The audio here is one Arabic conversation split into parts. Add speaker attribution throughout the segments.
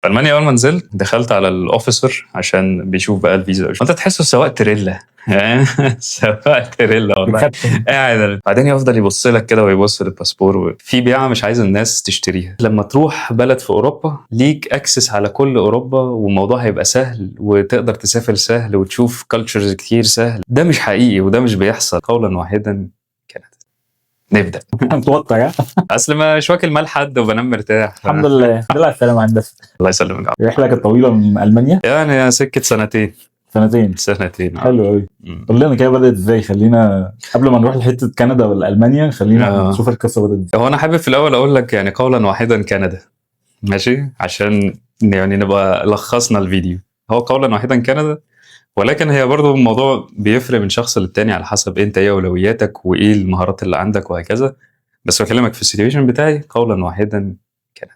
Speaker 1: في المانيا اول ما نزلت دخلت على الاوفيسر عشان بيشوف بقى الفيزا. انت تحسه سواق تريلا سواق تريلا والله.
Speaker 2: بيختم.
Speaker 1: قاعد بعدين يفضل يبص لك كده ويبص للباسبور. في بيعه مش عايز الناس تشتريها. لما تروح بلد في اوروبا ليك اكسس على كل اوروبا، والموضوع هيبقى سهل وتقدر تسافر سهل وتشوف كالتشرز كتير سهل. ده مش حقيقي وده مش بيحصل. قولا واحدا كندا. نبدا.
Speaker 2: متوتر ها؟
Speaker 1: اصل مش واكل مال حد وبنام مرتاح.
Speaker 2: الحمد لله. الحمد لله على السلامة هندسة.
Speaker 1: الله يسلمك.
Speaker 2: الرحلة كانت طويلة من ألمانيا.
Speaker 1: يعني سكه سنتين.
Speaker 2: سنتين. حلو قوي.
Speaker 1: مم.
Speaker 2: قول لنا كده بدأت ازاي. خلينا قبل ما نروح لحتة كندا ولا ألمانيا خلينا نشوف القصة بدأت ازاي.
Speaker 1: هو انا حابب في الاول اقول لك يعني قولا واحدا كندا، ماشي، عشان يعني نبقى لخصنا الفيديو. هو قولا واحدا كندا، ولكن هي برضو الموضوع بيفرق من شخص للتاني على حسب انت ايه اولوياتك وايه المهارات اللي عندك وهكذا. بس بكلمك في السيتويشن بتاعي قولا واحدا كندا.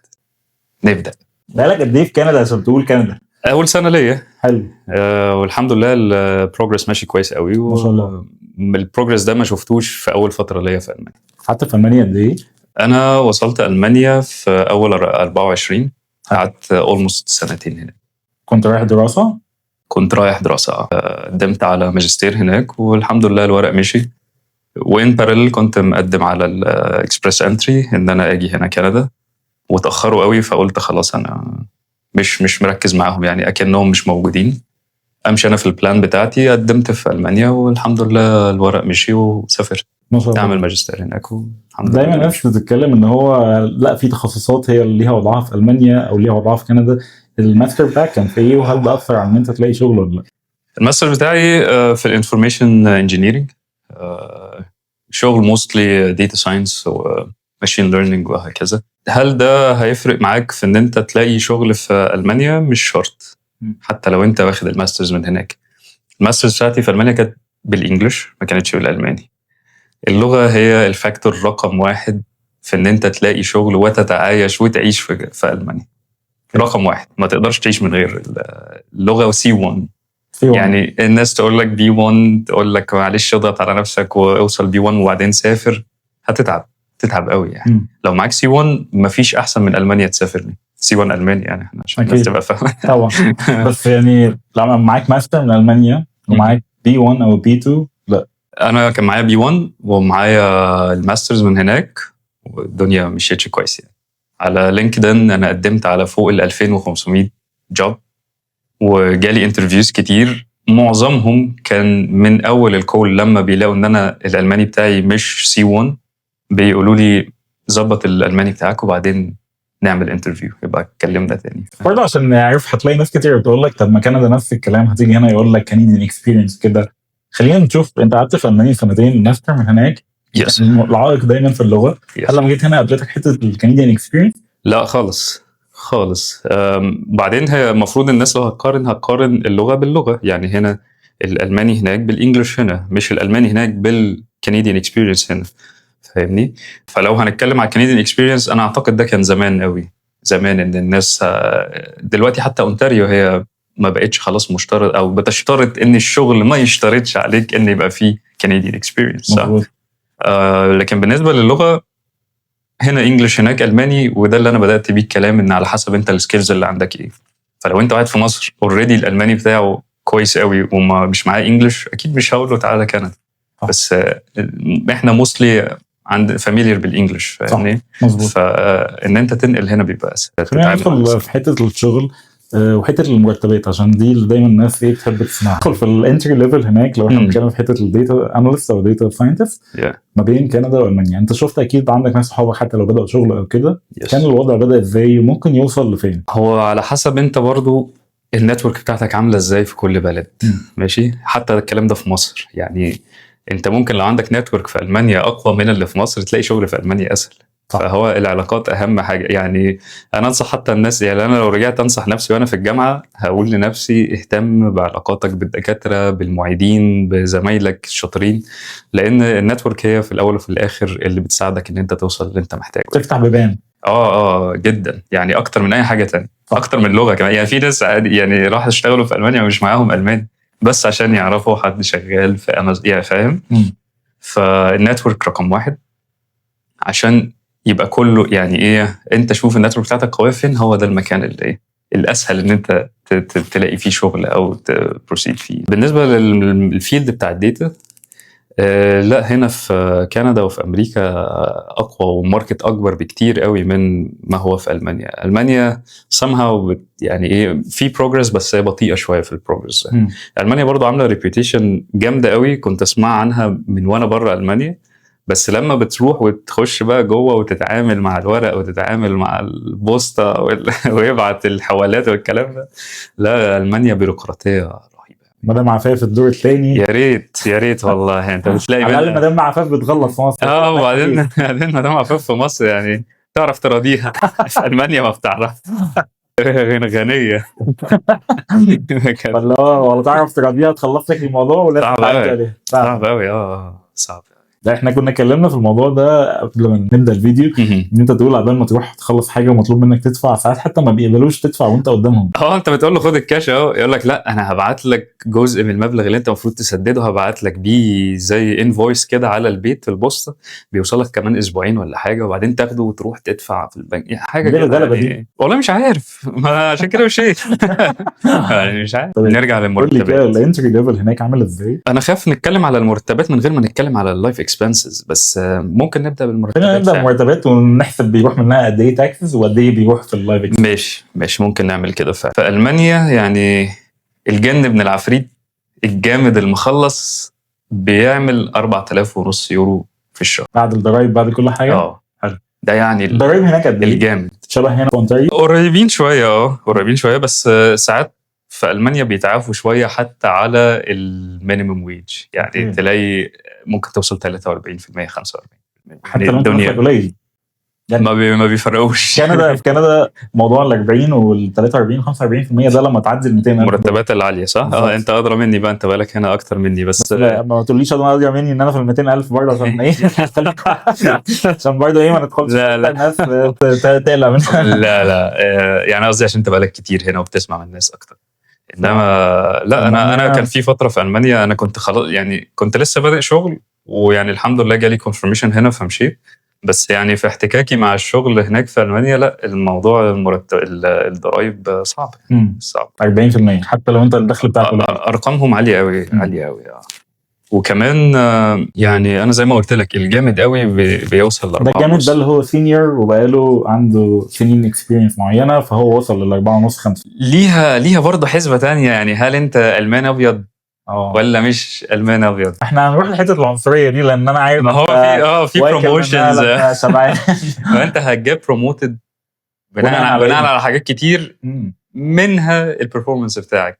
Speaker 1: نبدا.
Speaker 2: بقالك قد ايه في كندا عشان تقول كندا؟
Speaker 1: اول سنه ليا.
Speaker 2: حلو.
Speaker 1: والحمد لله البروجرس ماشي كويس قوي.
Speaker 2: ما شاء الله.
Speaker 1: البروجرس ده ما شفتوش في اول فتره ليا في المانيا.
Speaker 2: حتى في ألمانيا قد ايه؟
Speaker 1: انا وصلت المانيا في اول 24. قعدت اولموست سنتين هنا.
Speaker 2: كنت رايح دراسة؟
Speaker 1: كنت رايح دراسه. قدمت على ماجستير هناك والحمد لله الورق مشي. وان بارل كنت مقدم على الاكسبريس انتري ان انا اجي هنا كندا، وتاخروا قوي فقلت خلاص انا مش مركز معاهم، يعني اكنهم مش موجودين. امشي انا في البلان بتاعتي. قدمت في المانيا والحمد لله الورق مشي وسافرت
Speaker 2: ما شاء الله.
Speaker 1: اعمل ماجستير هناك والحمد لله.
Speaker 2: دايما الناس بتتكلم ان هو لا في تخصصات هي اللي ليها وضعها في ألمانيا او ليها وضعها في كندا. الماستر بتاعك كان في ايه وهل ده اثر على ان انت تلاقي شغل ولا لا؟
Speaker 1: الماستر بتاعي في الانفورميشن انجينيرنج، شغل موستلي داتا ساينس وماشين ليرنينج وهكذا. هل ده هيفرق معاك في ان انت تلاقي شغل في المانيا؟ مش شرط، حتى لو انت واخد الماسترز من هناك. الماسترز بتاعتي في المانيا كانت بالانجلش، ما كانتش بالالماني. اللغه هي الفاكتور رقم واحد في ان انت تلاقي شغل وتتعايش وتعيش في المانيا. رقم واحد، ما تقدرش تعيش من غير اللغه. وسي 1 يعني الناس تقول لك بي 1، تقول لك معلش اضغط على نفسك واوصل بي 1 وبعدين سافر. تتعب قوي يعني. لو معاك سي 1 مفيش احسن من المانيا تسافر لي. سي 1 الماني يعني عشان الناس تبقى فاهمه.
Speaker 2: طبعا. بس يعني لما معاك ماستر من المانيا ومعاك بي 1 او بي 2 لا.
Speaker 1: انا كان معايا بي 1 ومعايا الماسترز من هناك والدنيا مشيتش كويس يعني. على لينكدين انا قدمت على فوق ال 2500 جوب وجالي انترفيوز كتير. معظمهم كان من اول الكول لما بيلاقوا ان انا الالماني بتاعي مش سي 1 بيقولوا لي ظبط الالماني بتاعك وبعدين نعمل انترفيو يبقى اتكلمنا تاني.
Speaker 2: برضه عشان نعرف هتلاقي ناس كتير بتقول لك طب ما كندا نفس الكلام، هتيجي هنا يقول لك كنديان اكسبيرينس كده. خلينا نشوف، انت قعدت في المانيا سنتين ماستر من هناك.
Speaker 1: يس.
Speaker 2: العائق دايما في اللغه. هل لما جيت هنا قابلتك حته الكنديان اكسبيرينس؟
Speaker 1: لا خالص. بعدين هي المفروض الناس لو هتقارن اللغه باللغه. يعني هنا الالماني هناك بالانجلش هنا، مش الالماني هناك بالكنديان اكسبيرينس هنا، فاهمني؟ فلو هنتكلم على الكنديان اكسبيرينس انا اعتقد ده كان زمان قوي. زمان ان الناس دلوقتي حتى اونتاريو هي ما بقتش خلاص مشترط او بتشترط ان الشغل ما يشترطش عليك ان يبقى فيه كنديان اكسبيرينس. لكن بالنسبه للغه هنا انجلش هناك الماني، وده اللي انا بدات بيه الكلام ان على حسب انت السكيلز اللي عندك ايه. فلو انت قاعد في مصر اوريدي الالماني بتاعه كويس قوي وما مش معاه انجلش، اكيد مش هقول له تعالى كندا. بس احنا موستلي عند فاميليير بالانجلش، فاهمني؟ فان انت تنقل هنا بيبقى اسهل.
Speaker 2: خلينا ندخل في حته الشغل وحته المرتبات عشان دي اللي دايما الناس بتحب تسمعها. ندخل في الانتري ليفل هناك لو احنا بنتكلم في حته الداتا اناليست او داتا ساينتست ما بين كندا والمانيا. انت شفت اكيد عندك ناس صحابك حتى لو بداوا شغل او كده. كان الوضع بدا ازاي وممكن يوصل لفين؟
Speaker 1: هو على حسب انت برضو النتورك بتاعتك عامله ازاي في كل بلد. ماشي. حتى الكلام ده في مصر يعني انت ممكن لو عندك نتورك في المانيا اقوى من اللي في مصر تلاقي شغل في المانيا اسهل. فهو العلاقات اهم حاجه. يعني انا انصح حتى الناس، يعني انا لو رجعت انصح نفسي وانا في الجامعه هقول لنفسي اهتم بعلاقاتك بالدكاتره بالمعيدين بزمايلك الشاطرين، لان النتورك هي في الاول وفي الاخر اللي بتساعدك ان انت توصل اللي انت محتاجه.
Speaker 2: تفتح بيبان.
Speaker 1: جدا يعني اكتر من اي حاجه تانية. اكتر من اللغه كمان. يعني في ناس يعني راح يشتغلوا في المانيا ومش معاهم الماني بس عشان يعرفوا حد شغال في امازون، يعني فاهم؟ فالنتورك رقم واحد عشان يبقى كله يعني ايه. انت شوف النتورك بتاعتك قويه فين، هو ده المكان اللي ايه الاسهل ان انت تلاقي فيه شغل او تبروسيد فيه. بالنسبه للفيلد بتاع الداتا، لا هنا في كندا وفي امريكا اقوى وماركت اكبر بكتير قوي من ما هو في المانيا. المانيا somehow يعني ايه في بروجرس بس هي بطيئه شويه في البروجرس. المانيا برضو عامله ريبيوتيشن جامده قوي، كنت اسمع عنها من وانا بره المانيا، بس لما بتروح وتخش بقى جوه وتتعامل مع الورق وتتعامل مع البوسطه ويبعت الحوالات والكلام ده، لا المانيا بيروقراطيه
Speaker 2: مدام عفاف الدور الثاني.
Speaker 1: يا ريت والله انت بتلاقي
Speaker 2: على الاقل مدام عفاف بتغلط في مصر.
Speaker 1: وبعدين مدام عفاف في مصر يعني تعرف تراضيها. في المانيا ما بتعرف. غنيه.
Speaker 2: ولا تعرف تراضيها تخلص لك الموضوع ولا
Speaker 1: تعدي عليها. صعب قوي صعب.
Speaker 2: لا احنا كنا اتكلمنا في الموضوع ده قبل ما نبدا الفيديو، ان انت تقول قبل ما تروح تخلص حاجه ومطلوب منك تدفع، ساعات حتى ما بيقبلوش تدفع وانت قدامهم.
Speaker 1: انت بتقول له خد الكاش اهو، يقول لك لا انا هبعت لك جزء من المبلغ اللي انت المفروض تسدده، هبعت لك بيه زي انفويس كده على البيت في البوسطه، بيوصل لك كمان اسبوعين ولا حاجه، وبعدين تاخده وتروح تدفع في البنك حاجه كده يعني. والله مش عارف، ما عشان كده مش يعني مش عارف. نرجع للمرتبات.
Speaker 2: الانتري ليفل هناك عامل ازاي؟
Speaker 1: انا خايف نتكلم على المرتبات من غير ما نتكلم على اللايف اكسبنسز، بس ممكن نبدا بالمرتبات.
Speaker 2: نبدا بالمرتبات ونحسب بيروح منها قد ايه تاكسز وقد ايه بيروح في اللايف اكسبنسز.
Speaker 1: ماشي ممكن نعمل كده فعلا. في المانيا يعني الجن ابن العفريت الجامد المخلص بيعمل 4,500 يورو في الشهر
Speaker 2: بعد الضرايب بعد كل حاجه.
Speaker 1: حلو. ده يعني
Speaker 2: الضرايب هناك قد ايه؟
Speaker 1: الجامد
Speaker 2: شبه هنا في
Speaker 1: قريبين شويه بس ساعات في ألمانيا بيتعافوا شوية حتى على المينيمم ويج، يعني تلاقي ممكن توصل 43% 45%.
Speaker 2: حتى لو انت قليل
Speaker 1: يعني ما بيفرقوش.
Speaker 2: في كندا موضوع ال 40 وال 43 45% ده لما تعدي ال 200,000
Speaker 1: المرتبات العاليه صح؟ انت ادرى مني بقى، انت بالك هنا اكتر مني بس
Speaker 2: ما تقوليش انا ادرى مني ان انا في ال 200,000 برضه عشان ايه؟ عشان برضه ايه ما ندخلش الناس تقلق منها.
Speaker 1: لا يعني قصدي عشان انت بالك كتير هنا وبتسمع من الناس اكتر. انما لا انا كان في فتره في المانيا انا كنت خلاص يعني كنت لسه بادئ شغل، ويعني الحمد لله جالي كونفirmation هنا فمشيت، بس يعني في احتكاكي مع الشغل هناك في المانيا لا الموضوع المرتب الضرايب صعب.
Speaker 2: 40% حتى لو انت الدخل بتاعك
Speaker 1: ارقامهم عاليه قوي وكمان يعني انا زي ما قلت لك الجامد قوي بيوصل ل 4.5.
Speaker 2: ده الجامد ده اللي هو سينيور وبقاله عنده سنين اكسبيرينس معينه فهو وصل لل 4.5 5.
Speaker 1: ليها برضه حسبه ثانيه، يعني هل انت المان ابيض ولا مش المان ابيض؟
Speaker 2: احنا هنروح لحته العنصريه دي لان انا عارف
Speaker 1: ما هو في بروموشنز وانت هتجيب بروموتد بناء على حاجات كتير منها البرفورمانس بتاعك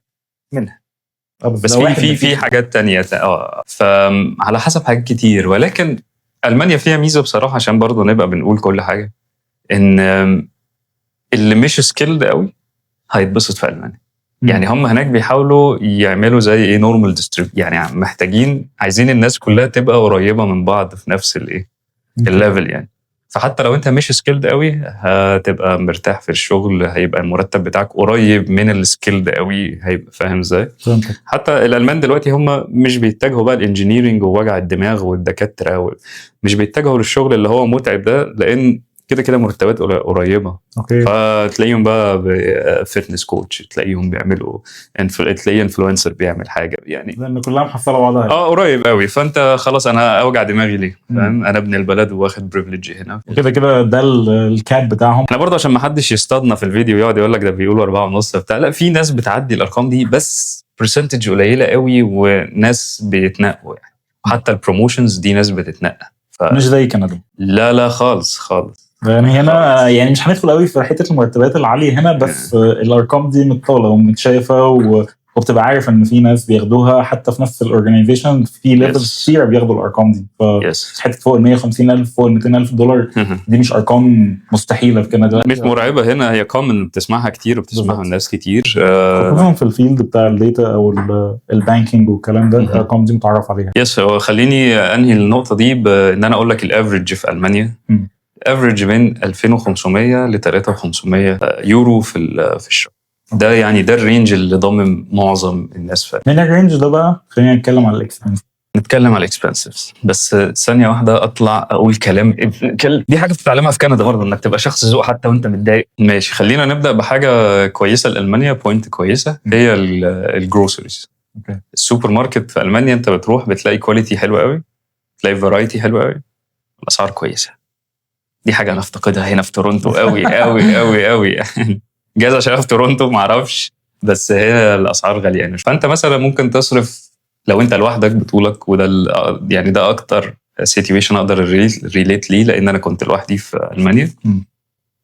Speaker 1: منها، بس في حاجات تانية فعلى حسب حاجات كتير. ولكن ألمانيا فيها ميزة بصراحة عشان برضو نبقى بنقول كل حاجة، ان اللي مش سكيلد قوي هيتبسط في ألمانيا. يعني هم هناك بيحاولوا يعملوا زي ايه نورمال ديستريبيوشن، يعني محتاجين عايزين الناس كلها تبقى قريبة من بعض في نفس الايه الليفل يعني. فحتى لو انت مش سكيلد قوي هتبقى مرتاح في الشغل، هيبقى المرتب بتاعك قريب من السكيلد قوي، هيبقى فاهم ازاي؟ حتى الالمان دلوقتي هم مش بيتجهوا بقى الانجينيرنج ووجع الدماغ والدكاتره مش بيتجهوا للشغل اللي هو متعب ده، لان كده مرتبات قريبه. فتلاقيهم بقى فتنس كوتش، تلاقيهم بيعملوا تلاقي انفلونسر بيعمل حاجه يعني،
Speaker 2: لان كلها محصله بعضها
Speaker 1: قريب قوي. فانت خلاص انا اوجع دماغي ليه؟ فاهم؟ انا ابن البلد واخد بريفليج هنا
Speaker 2: كده ده الكاب بتاعهم.
Speaker 1: احنا برضه عشان ما حدش يصطادنا في الفيديو يقعد يقول لك ده بيقولوا 4.5 بتاع، لا في ناس بتعدي الارقام دي بس برسنتج قليله قوي، وناس بيتنقوا يعني. وحتى البروموشنز دي ناس بتتنقى
Speaker 2: مش زي كندا.
Speaker 1: لا خالص
Speaker 2: يعني هنا يعني مش هندخل قوي في حته المرتبات العاليه هنا، بس الارقام دي متطاوله ومتشايفه وبتبقى عارف ان في ناس بياخدوها حتى في نفس الاورجانيزيشن في ليفلز كتير بياخدوا الارقام دي. حته فوق ال 150,000 فوق ال 200,000 دولار دي مش ارقام مستحيله في كندا،
Speaker 1: مش مرعبه هنا، هي كومن بتسمعها كتير وبتسمعها الناس كتير
Speaker 2: خصوصا في الفيلد بتاع الداتا او البانكينج والكلام ده. الارقام دي متعرف عليها.
Speaker 1: هو خليني انهي النقطه دي بان انا اقول لك الافريج في المانيا. افريج من 2500 ل 3500 يورو في الشهر. ده يعني ده الرينج اللي ضامن معظم الناس فيه.
Speaker 2: من الرينج ده بقى خلينا نتكلم على الاكسبنس.
Speaker 1: نتكلم على الاكسبنسيفز بس ثانيه واحده اطلع اقول كلام. دي حاجه بتتعلمها في كندا برضه، انك تبقى شخص ذوق حتى وانت متضايق. ماشي، خلينا نبدا بحاجه كويسه. لالمانيا بوينت كويسه هي الجروسريز. السوبر ماركت في المانيا انت بتروح بتلاقي كواليتي حلوه قوي، تلاقي فرايتي حلوه قوي، الاسعار كويسه. دي حاجه انا افتقدها هنا في تورونتو قوي قوي قوي قوي يعني. جايز عشان في تورونتو معرفش، بس هي الاسعار غاليه يعني. فانت مثلا ممكن تصرف لو انت لوحدك بطولك، وده يعني ده اكتر سيتويشن اقدر ريليت ليه، لان انا كنت لوحدي في المانيا.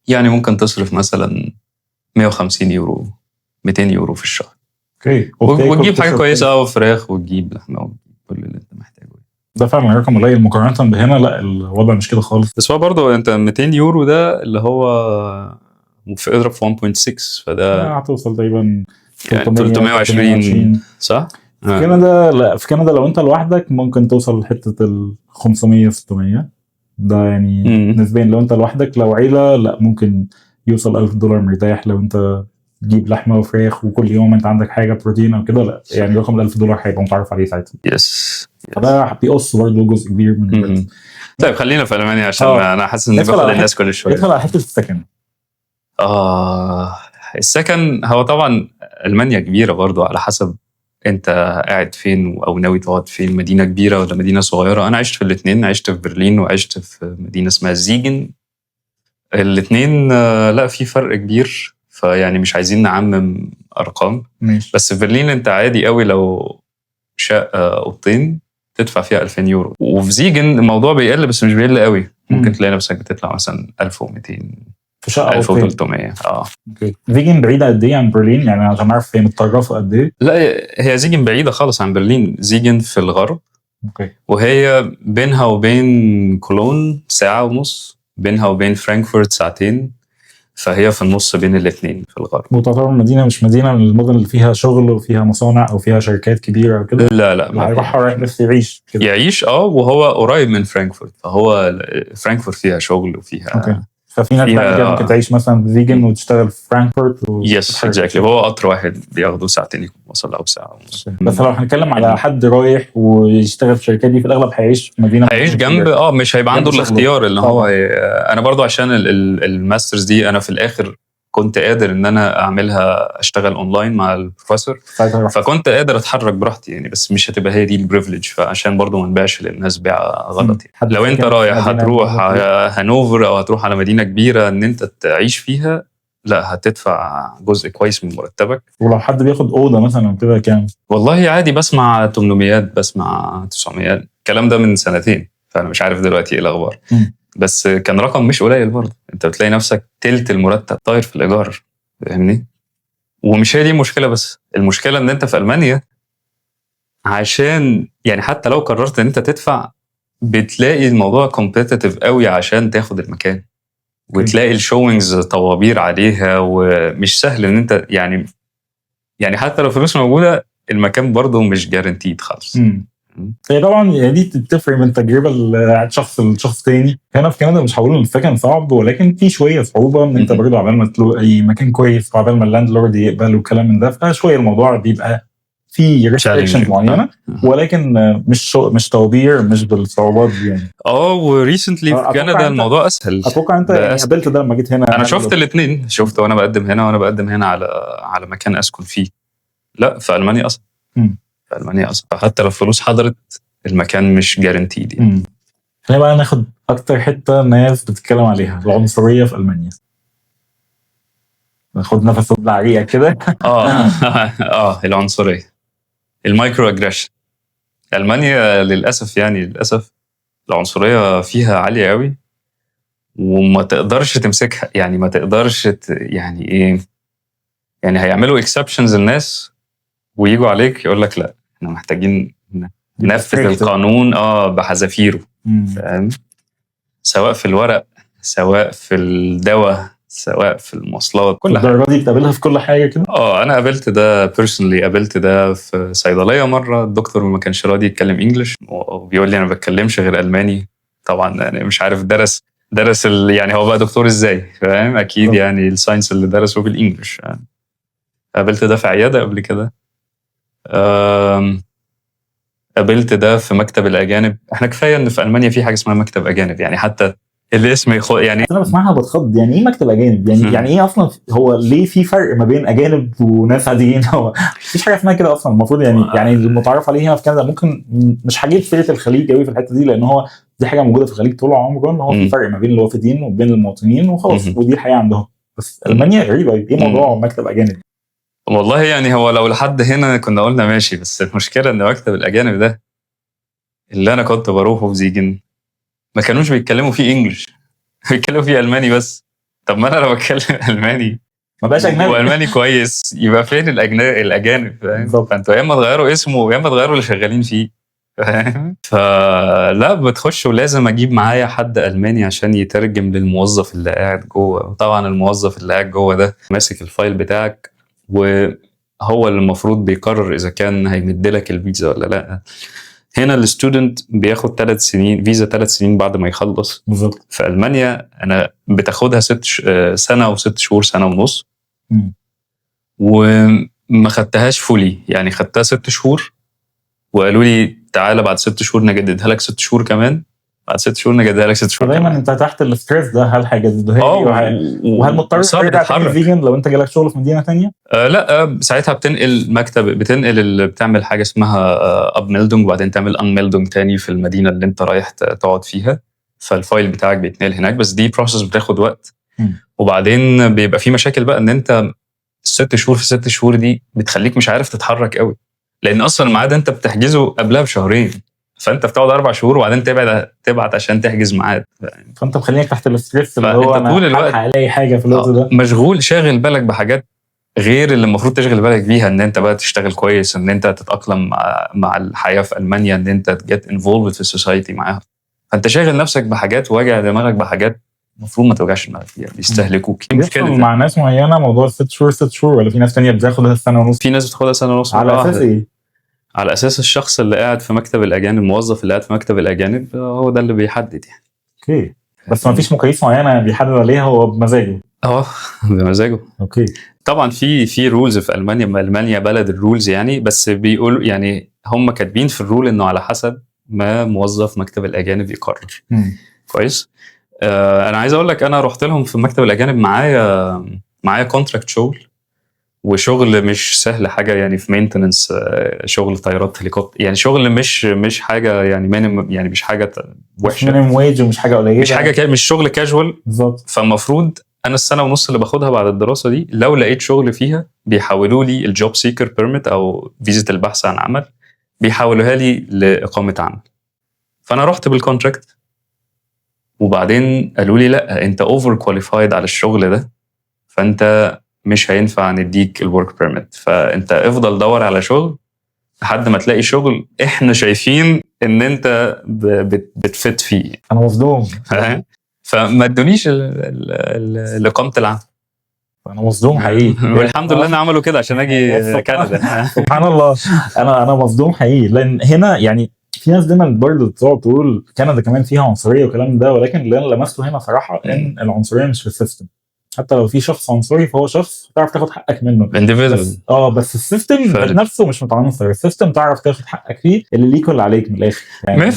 Speaker 1: يعني ممكن تصرف مثلا 150 يورو 200 يورو في الشهر.
Speaker 2: اوكي،
Speaker 1: وتجيب حاجه كويسه وفراخ وتجيب لحمه وكل اللي انت محتاجه.
Speaker 2: ده فعلا رقم قليل مقارنه بهنا. لا الوضع مش كده خالص.
Speaker 1: بس هو برضه انت 200 يورو ده اللي هو في اضرب في 1.6، فده
Speaker 2: هتوصل تقريبا
Speaker 1: يعني 320 صح؟
Speaker 2: في كندا. لا في كندا لو انت لوحدك ممكن توصل لحته ال 500 600. ده يعني نسبيا لو انت لوحدك. لو عيله لا ممكن يوصل $1000 مرتاح. لو انت تجيب لحمه وفراخ وكل يوم انت عندك حاجه بروتين او كده، لا يعني رقم $1000 هيبقى متعرف عليه ساعتها.
Speaker 1: يس
Speaker 2: فده بيقص برضه جزء كبير من الوقت.
Speaker 1: طيب خلينا في المانيا عشان انا حاسس اني باخد الناس كل شويه.
Speaker 2: ادخل على حته السكن.
Speaker 1: السكن هو طبعا المانيا كبيره برضو، على حسب انت قاعد فين او ناوي تقعد فين، مدينه كبيره ولا مدينه صغيره. انا عشت في الاثنين، عشت في برلين وعشت في مدينه اسمها زيجن. الاثنين لا في فرق كبير، فيعني مش عايزين نعمم ارقام. بس في برلين انت عادي قوي لو شقه اوضتين تدفع فيها 2000 يورو، وفي زيجن الموضوع بيقل بس مش بيقل قوي. ممكن تلاقي نفسك بتطلع مثلا 1200
Speaker 2: في شقه
Speaker 1: 1300.
Speaker 2: اوكي. زيجن بعيده قد ايه عن برلين؟ يعني عشان اعرف هي متطرفه قد ايه.
Speaker 1: لا هي زيجن بعيده خالص عن برلين. زيجن في الغرب.
Speaker 2: اوكي.
Speaker 1: وهي بينها وبين كولون ساعه ونص، بينها وبين فرانكفورت ساعتين، فهي في النص بين الاثنين في الغرب.
Speaker 2: وتعتبر مدينه مش مدينه من المدن اللي فيها شغل وفيها مصانع او فيها شركات كبيره او كده.
Speaker 1: لا
Speaker 2: ما راح بس يعيش
Speaker 1: كده. يعيش وهو قريب من فرانكفورت، فهو فرانكفورت فيها شغل وفيها
Speaker 2: اوكي. ففي ناس كده ممكن تعيش مثلا في فيجن وتشتغل في فرانكفورت
Speaker 1: يس اكزاكتلي. هو قطر واحد بياخده ساعتين يكون وصل او ساعه ونص.
Speaker 2: بس لو هنتكلم على حد رايح ويشتغل في الشركات دي في الاغلب هيعيش في مدينه،
Speaker 1: هيعيش جنب مش هيبقى عنده الاختيار اللي هو انا برضو عشان الماسترز دي انا في الاخر كنت قادر ان انا اعملها اشتغل اونلاين مع البروفيسور، فكنت قادر اتحرك براحتي يعني. بس مش هتبقى هي دي البريفليج، فعشان برضو ما نبيعش للناس بيع غلط يعني. لو انت رايح هتروح هانوفر او هتروح على مدينه كبيره ان انت تعيش فيها، لا هتدفع جزء كويس من مرتبك.
Speaker 2: ولو حد بياخد اوضه مثلا كده كام؟
Speaker 1: والله عادي، بسمع 800 بسمع 900. الكلام ده من سنتين، فانا مش عارف دلوقتي ايه الاخبار. بس كان رقم مش قليل برضه. انت بتلاقي نفسك تلت المرتب طاير في الايجار، فاهمني؟ ومش هي دي المشكله، بس المشكله ان انت في المانيا عشان يعني حتى لو قررت ان انت تدفع بتلاقي الموضوع كومبيتيتيف قوي عشان تاخد المكان، وتلاقي الشوينجز طوابير عليها، ومش سهل ان انت يعني حتى لو فلوس موجوده المكان برضه مش جارانتيد خالص.
Speaker 2: هي طبعا يعني دي بتفرق من تجربه لشخص تاني. هنا في كندا مش هقول ان السكن صعب، ولكن في شويه صعوبه ان انت برضه عبال ما تلاقي اي مكان كويس وعبال ما اللاند لورد يقبل والكلام من ده، فشويه الموضوع بيبقى في ريستريكشنز معينه، ولكن مش طوابير، مش بالصعوبات دي يعني.
Speaker 1: وريسنتلي في كندا الموضوع اسهل.
Speaker 2: اتوقع انت يعني قابلت ده لما جيت هنا؟
Speaker 1: انا شفت الاثنين، شفت وانا بقدم هنا وانا بقدم هنا على مكان اسكن فيه. لا في المانيا اصلا في المانيا اصلا حتى لو فلوس حضرت المكان مش جارانتيد يعني.
Speaker 2: خلينا بقى ناخد اكتر حته الناس بتتكلم عليها، العنصريه في المانيا. ناخد نفس عريقه كده.
Speaker 1: العنصريه، المايكرو اجريشن. المانيا للاسف العنصريه فيها عاليه قوي، وما تقدرش تمسكها يعني. ما تقدرش يعني ايه يعني. هيعملوا اكسبشنز الناس ويجوا عليك يقول لك لا احنا محتاجين ننفذ القانون بحذافيره، فاهم؟ سواء في الورق، سواء في الدواء، سواء في المواصلات، كل حاجه.
Speaker 2: الدرجه دي بتقابلها في كل حاجه كده؟
Speaker 1: انا قابلت ده بيرسونلي. قابلت ده في صيدليه مره، الدكتور ما كانش راضي يتكلم انجلش وبيقول لي انا ما بتكلمش غير الماني. طبعا يعني مش عارف درس يعني هو بقى دكتور ازاي، فاهم؟ اكيد يعني الساينس اللي درسه بالانجلش يعني. قابلت ده في عياده قبل كده. قابلت ده في مكتب الاجانب. احنا كفايه ان في المانيا في حاجه اسمها مكتب اجانب، يعني حتى الاسم يعني
Speaker 2: انا بسمعها بتخض، يعني ايه مكتب اجانب؟ يعني ايه اصلا؟ هو ليه في فرق ما بين اجانب وناس عاديين؟ هو مفيش حاجه اسمها كده اصلا المفروض. يعني المتعارف عليه هنا في كندا، ممكن مش هجيب سيره الخليج قوي في الحته دي، لان هو دي حاجه موجوده في الخليج طول عمره، ان هو في فرق ما بين الوافدين وبين المواطنين وخلاص، ودي الحقيقه عندهم. بس المانيا غريبه، ايه موضوع مكتب اجانب؟
Speaker 1: والله يعني هو لو لحد هنا كنا قلنا ماشي، بس المشكله ان مكتب الاجانب ده اللي انا كنت بروحه في زيجن ما كانوش بيتكلموا فيه انجلش، بيتكلموا فيه الماني بس. طب ما انا لو بتكلم الماني
Speaker 2: ما بقاش اجنبي
Speaker 1: والماني كويس، يبقى فين الاجانب؟ فاهم؟ فانتوا يا اما تغيروا اسمه يا اما تغيروا اللي شغالين فيه، فاهم؟ فلا بتخش ولازم اجيب معايا حد الماني عشان يترجم للموظف اللي قاعد جوه. طبعا الموظف اللي قاعد جوه ده ماسك الفايل بتاعك، وهو اللي المفروض بيقرر اذا كان هيمدلك الفيزا ولا لا. هنا الستودنت بياخد 3 سنين فيزا، 3 سنين بعد ما يخلص.
Speaker 2: بالظبط.
Speaker 1: في المانيا انا بتاخدها سنه و6 شهور، سنه ونص. وما خدتهاش فولي، يعني خدتها 6 شهور وقالوا لي تعالى بعد 6 شهور نجددها لك 6 شهور كمان، بعد 6 شهور نجددها لك 6 شهور
Speaker 2: فدايما
Speaker 1: كمان.
Speaker 2: انت تحت الاستريس ده، هل هيجددوها لي؟ وهل مضطر ترجع تاني فيجن لو انت جالك شغل في مدينه ثانيه؟
Speaker 1: لا ساعتها بتنقل مكتب، بتعمل حاجه اسمها اب ميلدونج، وبعدين تعمل ان ميلدونج تاني في المدينه اللي انت رايح تقعد فيها، فالفايل بتاعك بيتنقل هناك. بس دي بروسس بتاخد وقت. وبعدين بيبقى في مشاكل بقى، ان انت 6 شهور في 6 شهور دي بتخليك مش عارف تتحرك قوي، لان اصلا الميعاد انت بتحجزه قبلها بشهرين، فانت بتقعد 4 شهور وبعدين تبعت عشان تحجز ميعاد.
Speaker 2: فانت مخليك تحت الاستريس اللي هو انا طول الوقت هلاقي حاجه في الوقت ده،
Speaker 1: مشغول شاغل بالك بحاجات غير اللي المفروض تشغل بالك بيها، ان انت بقى تشتغل كويس، ان انت تتاقلم مع الحياه في المانيا، ان انت تجيت انفولد في السوسايتي معاها. فانت شاغل نفسك بحاجات وواجع دماغك بحاجات المفروض ما توجعش دماغك فيها، بيستهلكوك.
Speaker 2: مشكله مع ناس معينه موضوع 6 شهور 6 شهور، ولا في ناس ثانيه بتاخدها سنه ونص؟
Speaker 1: في ناس بتاخدها سنه ونص.
Speaker 2: على اساس ايه؟
Speaker 1: على اساس الشخص اللي قاعد في مكتب الاجانب، الموظف اللي قاعد في مكتب الاجانب هو ده اللي بيحدد يعني.
Speaker 2: اوكي، بس ما فيش مقاييس معينه بيحدد عليها، هو بمزاجه؟
Speaker 1: بمزاجه.
Speaker 2: اوكي.
Speaker 1: طبعا في رولز في المانيا، المانيا بلد الرولز يعني، بس بيقولوا يعني هم كاتبين في الرول انه على حسب ما موظف مكتب الاجانب يقرر. كويس. انا عايز اقول لك، انا رحت لهم في مكتب الاجانب معايا كونتراكت شغل، وشغل مش سهل حاجه يعني، في مينتننس، شغل طيارات هليكوبتر، يعني شغل مش حاجه يعني يعني مش حاجه وحشه،
Speaker 2: مش مينيمم ويج ومش حاجه قليله،
Speaker 1: مش حاجه مش شغل كاجوال.
Speaker 2: بالظبط.
Speaker 1: فالمفروض انا السنه ونص اللي باخدها بعد الدراسه دي، لو لقيت شغل فيها بيحولوا لي الجوب سيكر بيرميت او فيزا البحث عن عمل، بيحولوها لي لاقامه عمل. فانا رحت بالكونتراكت، وبعدين قالوا لي لا انت اوفر كواليفايد على الشغل ده، فانت مش هينفع نديك الورك بيرميت، فانت افضل دور على شغل لحد ما تلاقي شغل احنا شايفين ان انت بتفت فيه.
Speaker 2: انا مصدوم.
Speaker 1: فما ادونيش اقامه العمل.
Speaker 2: انا مصدوم حقيقي.
Speaker 1: والحمد لله ان عملوا كده عشان اجي كندا.
Speaker 2: سبحان الله. انا مصدوم حقيقي، لان هنا يعني في ناس دايما برضه بتقعد تقول كندا كمان فيها عنصريه وكلام ده، ولكن اللي انا لمسته هنا صراحه ان العنصريه مش في السيستم. حتى لو في شخص عنصري فهو شخص تعرف تاخد حقك منه، بس السيستم نفسه مش متعنصر. السيستم تعرف تاخد حقك فيه، اللي ليك واللي عليك من الاخر
Speaker 1: يعني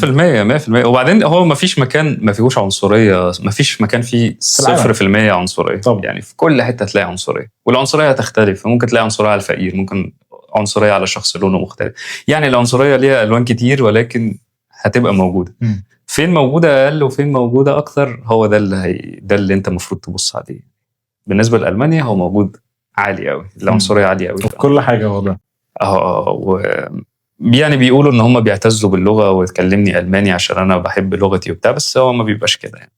Speaker 1: 100%. وبعدين هو ما فيش مكان ما فيهوش عنصريه، ما فيش مكان فيه 0% عنصريه.
Speaker 2: طبعا.
Speaker 1: يعني في كل حته تلاقي عنصريه، والعنصريه هتختلف. ممكن تلاقي عنصريه على الفقير، ممكن عنصريه على شخص لونه مختلف، يعني العنصريه ليها الوان كتير، ولكن هتبقى موجوده. فين موجوده اقل وفين موجوده اكتر، هو ده اللي انت المفروض تبص عليه. بالنسبه لألمانيا هو موجود عالي قوي، العنصريه عاليه قوي
Speaker 2: في كل حاجه. هو ده
Speaker 1: يعني بيقولوا ان هم بيعتزوا باللغه وتكلمني الماني عشان انا بحب لغتي وبتاع، بس هو ما بيبقاش كده يعني.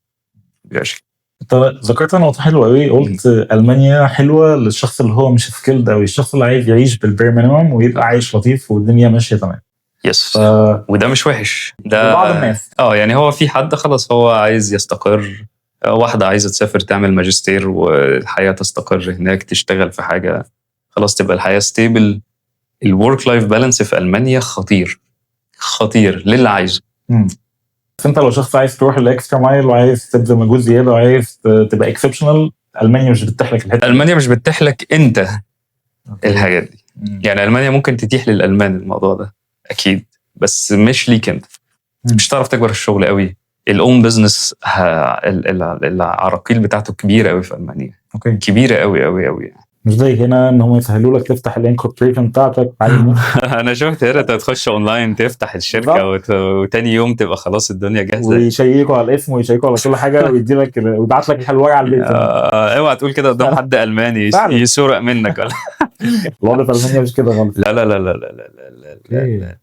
Speaker 2: انت ذكرت نقطه حلوه قوي، قلت المانيا حلوه للشخص اللي هو مش سكيلد قوي، الشخص اللي عايز يعيش بالبير مينيمم ويبقى عايش لطيف والدنيا ماشيه تمام.
Speaker 1: يس. وده مش وحش، ده
Speaker 2: بعض الناس
Speaker 1: يعني هو في حد خلاص هو عايز يستقر، واحدة عايزة تسافر تعمل ماجستير والحياة تستقر هناك، تشتغل في حاجة خلاص تبقى الحياة ستيبل. الورك لايف بالانس في ألمانيا خطير للي عايزه.
Speaker 2: بس انت لو شخص عايز تروح الاكسترا مايل وعايز تبذل مجهود زيادة وعايز تبقى اكسبشنال، ألمانيا مش بتتيح لك الحتة.
Speaker 1: ألمانيا مش بتتيح لك انت الحاجات دي. يعني ألمانيا ممكن تتيح للألمان الموضوع ده أكيد، بس مش ليك انت. مش هتعرف تكبر الشغل قوي. الاون بزنس العراقيل بتاعته كبيره قوي في المانيا.
Speaker 2: اوكي.
Speaker 1: كبيره قوي قوي قوي يعني.
Speaker 2: مش زي هنا ان هم يسهلوا لك تفتح الانكوربريشن بتاعتك
Speaker 1: انا شفت هنا تخش اونلاين تفتح الشركه وتاني يوم تبقى خلاص الدنيا جاهزه،
Speaker 2: ويشيكوا على الاسم ويشيكوا على كل حاجه ويدي لك ويبعت لك الحلوه على البيت.
Speaker 1: اوعى تقول كده قدام حد الماني يسرق منك ولا
Speaker 2: الوضع في المانيا مش كده خالص.
Speaker 1: لا لا لا لا لا لا لا لا.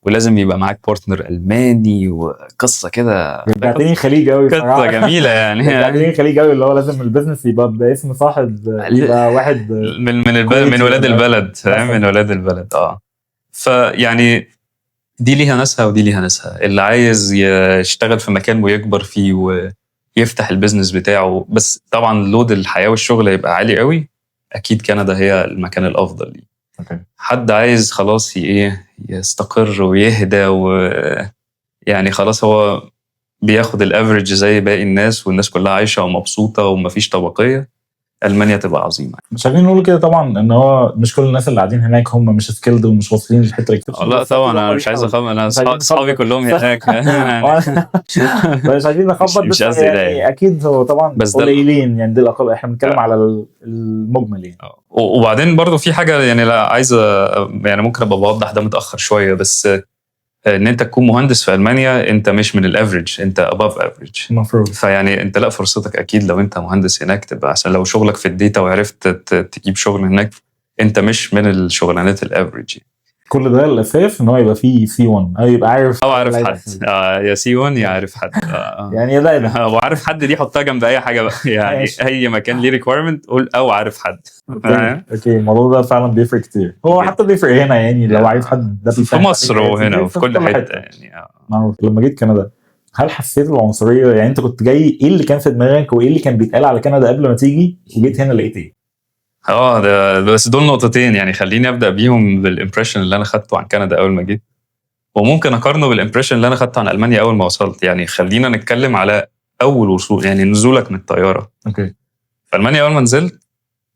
Speaker 1: ولازم يبقى معاك بارتنر الماني وقصه كده.
Speaker 2: رجعتني خليج قوي
Speaker 1: قصه جميله يعني.
Speaker 2: رجعتني خليج قوي اللي هو لازم البيزنس يبقى باسم صاحب، يبقى واحد
Speaker 1: من ولاد البلد، فاهم؟ من ولاد البلد. فيعني دي ليها ناسها ودي ليها ناسها. اللي عايز يشتغل في مكان ويكبر فيه ويفتح البيزنس بتاعه، بس طبعا لود الحياه والشغل هيبقى عالي قوي، اكيد كندا هي المكان الافضل ليه. حد عايز خلاص يستقر ويهدى يعني خلاص هو بياخد الافريج زي باقي الناس والناس كلها عايشه ومبسوطه ومفيش طبقيه، المانيا تبقى عظيمه.
Speaker 2: مش عايزين نقول كده طبعا ان هو مش كل الناس اللي قاعدين هناك هم مش سكيلد ومش واصلين للحته اللي
Speaker 1: لا طبعا انا مش عايز انا اصحابي كلهم هناك.
Speaker 2: مش عايزين نخبط بس يعني اكيد هو طبعا قليلين يعني. دي الاقل احنا بنتكلم على المجمل يعني.
Speaker 1: وبعدين برضو في حاجه يعني لا عايز يعني ممكن ابقى بوضح ده متاخر شويه، بس ان انت تكون مهندس في المانيا انت مش من الافريج، انت اباف افريج المفروض. فيعني انت لا فرصتك اكيد لو انت مهندس هناك تبقى عشان لو شغلك في الداتا وعرفت تجيب شغل هناك انت مش من الشغلانات الافريج.
Speaker 2: كل ده الاساس ان هو يبقى فيه C1 او يبقى عارف
Speaker 1: حد يا C1 يا عارف حد
Speaker 2: يعني ده
Speaker 1: وعارف حد دي حطها جنب اي حاجه بقى يعني اي مكان ليه ريكويرمنت قول او عارف حد.
Speaker 2: اوكي الموضوع ده فعلا بيفرق كتير. هو حتى بيفرق هنا يعني لو عايز حد ده
Speaker 1: في مصر وهنا وفي كل حته يعني.
Speaker 2: لما جيت كندا هل حسيت العنصريه؟ يعني انت كنت جاي ايه اللي كان في دماغك وايه اللي كان بيتقال على كندا قبل ما تيجي وجيت هنا لقيت ايه؟
Speaker 1: ده بس دول نقطتين يعني خليني ابدا بيهم بالامبريشن اللي انا خدته عن كندا اول ما جيت، وممكن اقارنه بالامبريشن اللي انا خدته عن المانيا اول ما وصلت. يعني خلينا نتكلم على اول وصول يعني نزولك من الطياره.
Speaker 2: اوكي.
Speaker 1: في المانيا اول ما نزلت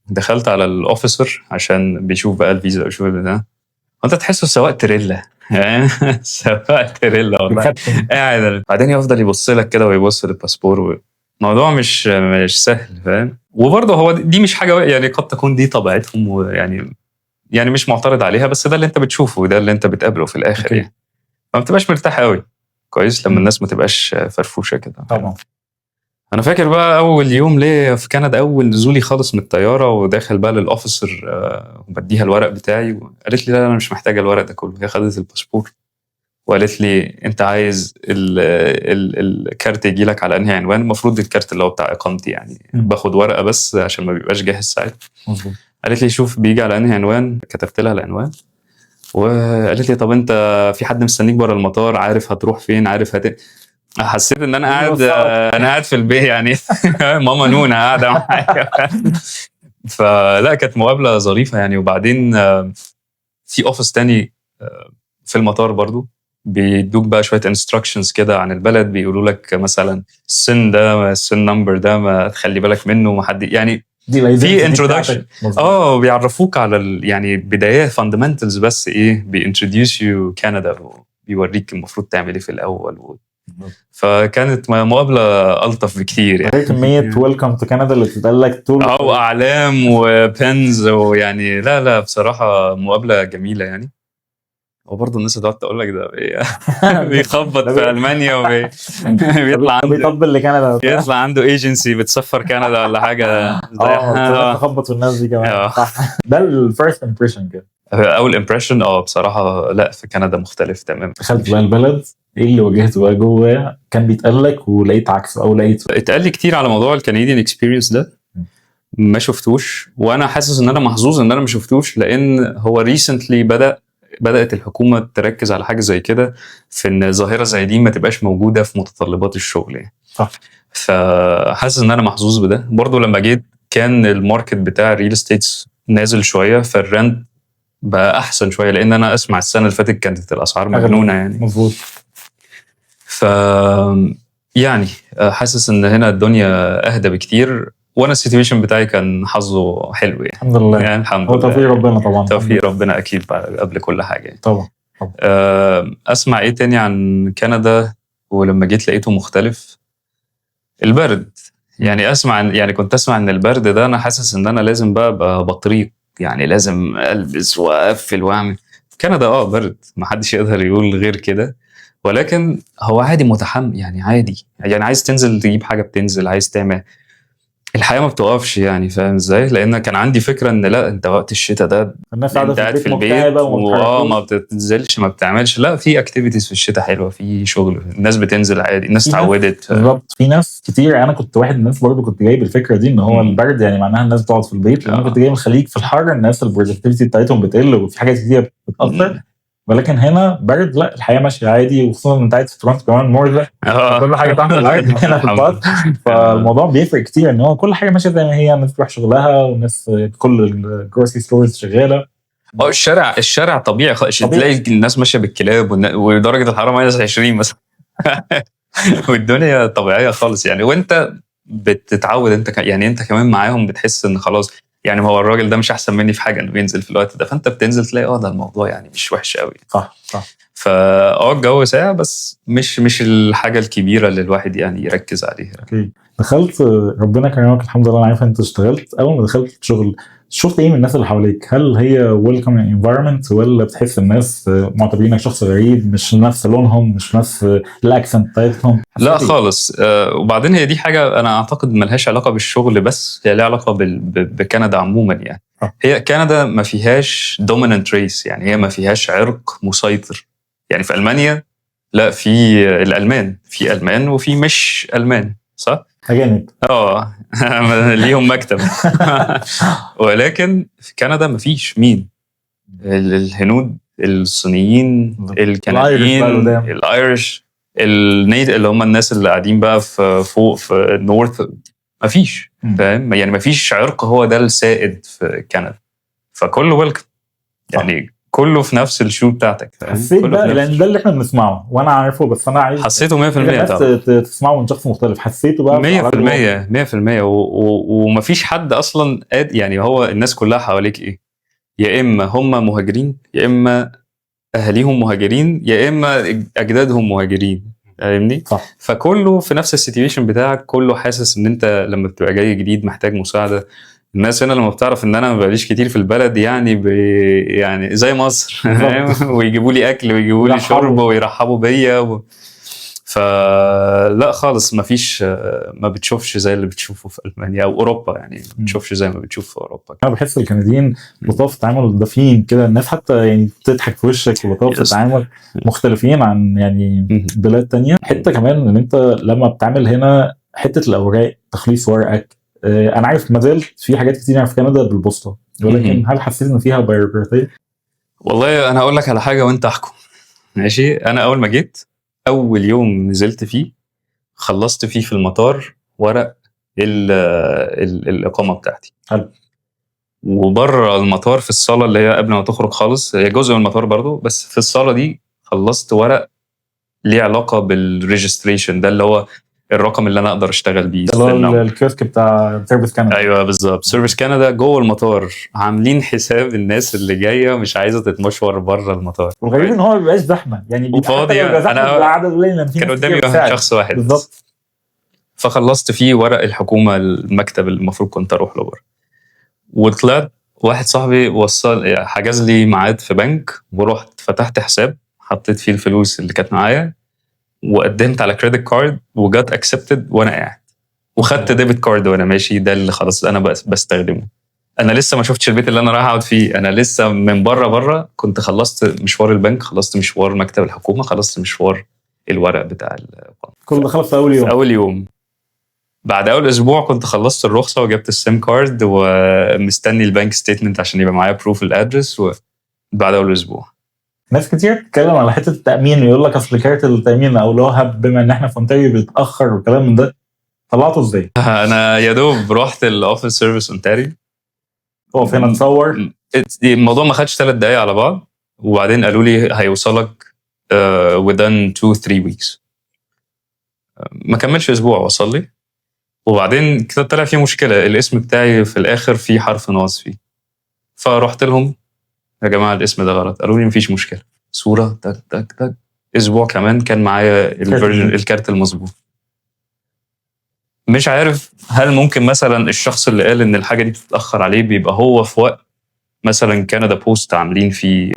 Speaker 1: دخلت على الاوفيسر عشان بيشوف بقى الفيزا ويشوف ده، وانت تحسه سواق تريلا سواق تريلا والله قاعد بعدين يفضل يبص لك كده ويبص للباسبور. الموضوع مش سهل فاهم. وبرضه هو دي مش حاجه يعني قد تكون دي طبيعتهم ويعني مش معترض عليها، بس ده اللي انت بتشوفه وده اللي انت بتقابله في الاخر يعني. ما بتبقاش مرتاح قوي كويس لما الناس ما تبقاش فرفوشه كده
Speaker 2: طبعا.
Speaker 1: انا فاكر بقى اول يوم ليه في كندا، اول نزولي خالص من الطياره وداخل بقى للاوفيسر وبديها الورق بتاعي وقالت لي لا انا مش محتاجه الورق ده كله. هي خدت الباسبور وقالت لي انت عايز الكارت يجي لك على انهي عنوان. المفروض الكارت اللي هو بتاع اقامتي يعني باخد ورقه بس عشان ما بيبقاش جاهز ساعتها. قالت لي شوف بيجي على انهي عنوان. كتبت لها العنوان وقالت لي طب انت في حد مستنيك بره المطار، عارف هتروح فين، عارف حسيت ان انا قاعد في البيت يعني ماما نونا قاعده معايا. فلا كانت مقابله ظريفه يعني. وبعدين في اوفيس تاني في المطار برضو بيدوك بقى شويه انستراكشنز كده عن البلد. بيقولوا لك مثلا السن ده السن نمبر ده ما تخلي بالك منه ما حد يعني في انترودكشن بيعرفوك على يعني بدايات فاندمنتالز بس ايه بيintroduce you كندا وبيوريك المفروض تعمل ايه في الاول فكانت مقابله الطف بكتير
Speaker 2: يعني. كميه ويلكم تو كندا اللي بتتقال لك طول
Speaker 1: اعلام وبنز ويعني لا بصراحه مقابله جميله يعني. وبرضه الناس اللي تقول لك ده بيخبط في المانيا وبيطلع عنده
Speaker 2: بيطبل لكندا
Speaker 1: يطلع عنده ايجنسي بتسفر كندا ولا حاجه
Speaker 2: تخبط في الناس دي كمان. ده الفيرست امبريشن كده.
Speaker 1: اول امبريشن بصراحه لا في كندا مختلف تماما.
Speaker 2: دخلت بقى البلد ايه اللي واجهته بقى جوه كان بيتقال لك ولقيت عكسه او لقيته؟
Speaker 1: اتقال لي كتير على موضوع الكنديان اكسبيرينس ده ما شفتوش، وانا حاسس ان انا محظوظ ان انا ما شفتوش لان هو ريسنتلي بدأت الحكومة تركز على حاجة زي كده في ان ظاهرة زي دي ما تبقاش موجودة في متطلبات الشغل يعني.
Speaker 2: صح.
Speaker 1: فحاسس ان انا محظوظ بده. برضو لما جيت كان الماركت بتاع الريل استيتس نازل شوية فالرنت بقى احسن شوية لان انا اسمع السنة اللي فاتت كانت الاسعار مجنونة يعني.
Speaker 2: مظبوط.
Speaker 1: يعني حاسس ان هنا الدنيا اهدى بكتير وانا السيتويشن بتاعي كان حظه حلو يعني.
Speaker 2: الحمد لله
Speaker 1: يعني الحمد لله.
Speaker 2: توفيق ربنا طبعا.
Speaker 1: توفيق ربنا اكيد قبل كل حاجه يعني.
Speaker 2: طبعا.
Speaker 1: اسمع ايه تاني عن كندا ولما جيت لقيته مختلف؟ البرد. يعني يعني كنت اسمع ان البرد ده انا حاسس ان انا لازم بقى ابقى بطريق، يعني لازم البس واقفل واعمل. كندا برد، ما حدش يقدر يقول غير كده، ولكن هو عادي متحمل، يعني عادي، يعني عايز تنزل تجيب حاجه بتنزل، عايز تعمل، الحياه ما بتوقفش يعني، فاهم ازاي؟ لان كان عندي فكره ان لا، انت وقت الشتاء ده
Speaker 2: الناس قاعده
Speaker 1: انت
Speaker 2: في
Speaker 1: قاعد
Speaker 2: البيت
Speaker 1: في البيت
Speaker 2: مكتئبه وما
Speaker 1: ما
Speaker 2: بتتحركوش.
Speaker 1: بتنزلش ما بتعملش. لا، في اكتيفيتيز في الشتاء حلوه، في شغل، الناس بتنزل عادي، الناس
Speaker 2: في ناس
Speaker 1: اتعودت.
Speaker 2: بالظبط، في ناس كتير. انا كنت واحد من الناس برضه كنت جايب الفكره دي ان هو البرد يعني معناها الناس بتقعد في البيت، لان انا كنت جاي من الخليج في الحر الناس البرودكتيفيتي بتاعتهم بتقل وفي حاجات كتير بتتاثر. ولكن هنا برد، لا الحياه ماشيه عادي، وخصوصا ان انت قاعد في تورنتو كمان مرزق، كل حاجه تحت الارض هنا في الباص. فالموضوع بيفرق كتير ان هو كل حاجه ماشيه زي ما هي، الناس بتروح شغلها والناس كل الجروسري ستورز شغاله.
Speaker 1: الشارع طبيعي، تلاقي الناس ماشيه بالكلاب ودرجه الحراره ماينس 20 مثلا. والدنيا طبيعيه خالص يعني، وانت بتتعود، انت يعني انت كمان معاهم بتحس ان خلاص، يعني هو الراجل ده مش احسن مني في حاجه انه بينزل في الوقت ده، فانت بتنزل تلاقي ده الموضوع يعني مش وحش قوي.
Speaker 2: صح.
Speaker 1: الجو ساقع، بس مش الحاجه الكبيره اللي الواحد يعني يركز عليها.
Speaker 2: اوكي، دخلت، ربنا كرمك الحمد لله. انا عارف انت اشتغلت، اول ما دخلت الشغل شفت ايه من الناس اللي حواليك؟ هل هي ويلكم انفايرمنت، ولا بتحس الناس معتبرينك شخص غريب، مش نفس لونهم، مش نفس الاكسنت بتاعتهم؟
Speaker 1: لا خالص. وبعدين هي دي حاجه انا اعتقد ملهاش علاقه بالشغل بس، هي لها علاقه بكندا عموما يعني. هي كندا ما فيهاش دوميننت ريس، يعني هي ما فيهاش عرق مسيطر. يعني في المانيا لا، في الالمان، في المان وفي مش المان، صح؟
Speaker 2: اجانب.
Speaker 1: ليهم مكتب. ولكن في كندا مفيش مين، الهنود، الصينيين، الكنديين، الايرش، النيت اللي هم الناس اللي قاعدين بقى في فوق في النورث، مفيش، فاهم؟ يعني مفيش عرق هو ده السائد في كندا، فكله ويلكم، يعني كله في نفس الشو بتاعتك.
Speaker 2: حسيت بقى، لان ده اللي احنا بنسمعه وانا عارفه، بس انا عايز
Speaker 1: حسيته 100%
Speaker 2: الناس تسمعه من شخص مختلف. حسيته بقى
Speaker 1: 100%. ومفيش حد اصلا يعني هو الناس كلها حواليك ايه، يا اما هم مهاجرين، يا اما اهاليهم مهاجرين، يا اما اجدادهم مهاجرين، فاهمني؟ فكله في نفس السيتويشن بتاعك، كله حاسس ان انت لما بتبقى جاي جديد محتاج مساعده. الناس هنا لما بتعرف ان انا ما بقاليش كتير في البلد، يعني يعني زي مصر، ويجيبوا لي اكل ويجيبوا لي شرب ويرحبوا بيا فلا خالص، ما بتشوفش زي اللي بتشوفه في المانيا او اوروبا، يعني ما بتشوفش زي ما بتشوف في اوروبا.
Speaker 2: انا بحس الكنديين لطاف في التعامل، دافين كده، الناس حتى يعني بتضحك في وشك، ولطاف في التعامل، مختلفين عن يعني بلاد تانية. حته كمان ان انت لما بتعمل هنا حته الاوراق، تخليص ورقك، انا عارف ما زالت في حاجات كتير في كندا بالبوسطه، ولكن هل حسيت ان فيها بيروقراطيه؟
Speaker 1: والله انا هقول لك على حاجه وانت احكم، ماشي؟ انا اول ما جيت، اول يوم نزلت فيه خلصت فيه في المطار ورق الاقامه بتاعتي.
Speaker 2: حلو.
Speaker 1: وبره المطار في الصاله اللي هي قبل ما تخرج خالص، هي جزء من المطار برضو، بس في الصاله دي خلصت ورق ليه علاقه بالريجستريشن، ده اللي هو الرقم اللي انا اقدر اشتغل بيه،
Speaker 2: الكيوسك بتاع سيرفيس كندا.
Speaker 1: ايوه بالظبط، سيرفيس كندا جوه المطار، عاملين حساب الناس اللي جايه مش عايزه تتمشور بره المطار.
Speaker 2: والغريب ان هو ما بيبقاش زحمه، يعني حتى لو بيبقى زحمه بيبقى عدد قليل،
Speaker 1: كان قدامي شخص واحد
Speaker 2: بالظبط.
Speaker 1: فخلصت فيه ورق الحكومه، المكتب اللي المفروض كنت اروح له بره، وطلعت واحد صاحبي حجز لي ميعاد في بنك، ورحت فتحت حساب، حطيت فيه الفلوس اللي كانت معايا، وقدمت على كريدت كارد وجات اكسبتد وانا قاعد، وخدت ديبت كارد وانا ماشي، ده اللي خلاص انا بستخدمه. انا لسه ما شفتش البيت اللي انا رايح اقعد فيه، انا لسه من بره كنت خلصت مشوار البنك، خلصت مشوار مكتب الحكومه، خلصت مشوار الورق بتاع
Speaker 2: كل ده خلص في اول يوم.
Speaker 1: في اول يوم. بعد اول اسبوع كنت خلصت الرخصه وجبت السيم كارد، ومستني البنك ستيتمنت عشان يبقى معايا بروف الادرس، وبعد اول اسبوع.
Speaker 2: ناس كتير بتتكلم على حته التامين، ويقول لك اصل كارت التامين او اللي هو بما ان احنا في اونتاريو بيتاخر والكلام من ده، طلعته ازاي؟
Speaker 1: انا يا دوب رحت الاوفيس سيرفيس اونتاريو،
Speaker 2: هو فين اتصور؟
Speaker 1: الموضوع ما خدش 3 دقايق على بعض، وبعدين قالوا لي هيوصلك within 2-3 weeks. ما كملش اسبوع وصل لي، وبعدين كده طلع فيه مشكله، الاسم بتاعي في الاخر فيه حرف ناقص فيه، فرحت لهم يا جماعه الاسم ده غلط، قالوا لي مفيش مشكله، صوره تك تك تك، اسبوع كمان كان معايا الفيرجن الكارت المظبوط. مش عارف هل ممكن مثلا الشخص اللي قال ان الحاجه دي بتتاخر عليه بيبقى هو في وقت مثلا كندا بوست عاملين فيه